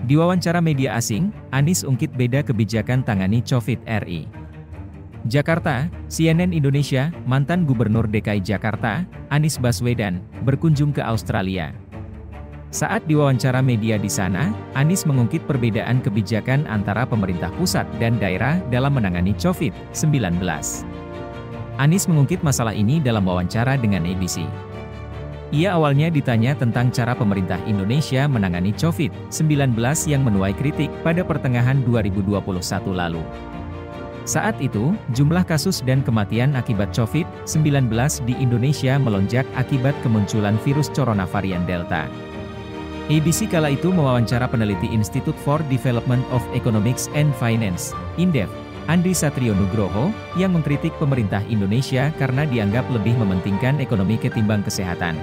Di wawancara media asing, Anies ungkit beda kebijakan tangani COVID RI. Jakarta, CNN Indonesia, mantan Gubernur DKI Jakarta, Anies Baswedan, berkunjung ke Australia. Saat diwawancara media di sana, Anies mengungkit perbedaan kebijakan antara pemerintah pusat dan daerah dalam menangani COVID-19. Anies mengungkit masalah ini dalam wawancara dengan ABC. Ia awalnya ditanya tentang cara pemerintah Indonesia menangani COVID-19 yang menuai kritik pada pertengahan 2021 lalu. Saat itu, jumlah kasus dan kematian akibat COVID-19 di Indonesia melonjak akibat kemunculan virus corona varian Delta. ABC kala itu mewawancara peneliti Institute for Development of Economics and Finance, INDEF, Andri Satrio Nugroho, yang mengkritik pemerintah Indonesia karena dianggap lebih mementingkan ekonomi ketimbang kesehatan.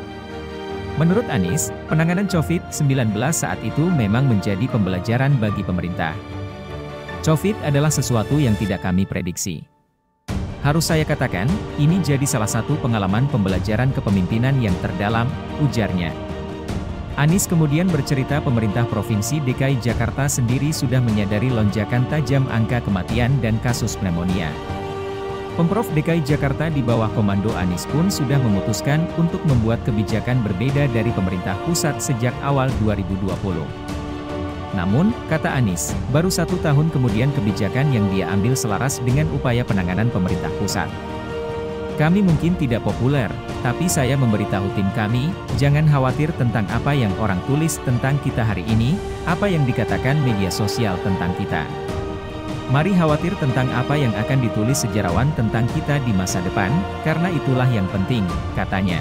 Menurut Anies, penanganan COVID-19 saat itu memang menjadi pembelajaran bagi pemerintah. COVID adalah sesuatu yang tidak kami prediksi. Harus saya katakan, ini jadi salah satu pengalaman pembelajaran kepemimpinan yang terdalam, ujarnya. Anies kemudian bercerita pemerintah Provinsi DKI Jakarta sendiri sudah menyadari lonjakan tajam angka kematian dan kasus pneumonia. Pemprov DKI Jakarta di bawah komando Anies pun sudah memutuskan untuk membuat kebijakan berbeda dari pemerintah pusat sejak awal 2020. Namun, kata Anies, baru 1 tahun kemudian kebijakan yang dia ambil selaras dengan upaya penanganan pemerintah pusat. Kami mungkin tidak populer, tapi saya memberitahu tim kami, jangan khawatir tentang apa yang orang tulis tentang kita hari ini, apa yang dikatakan media sosial tentang kita. Mari khawatir tentang apa yang akan ditulis sejarawan tentang kita di masa depan, karena itulah yang penting, katanya.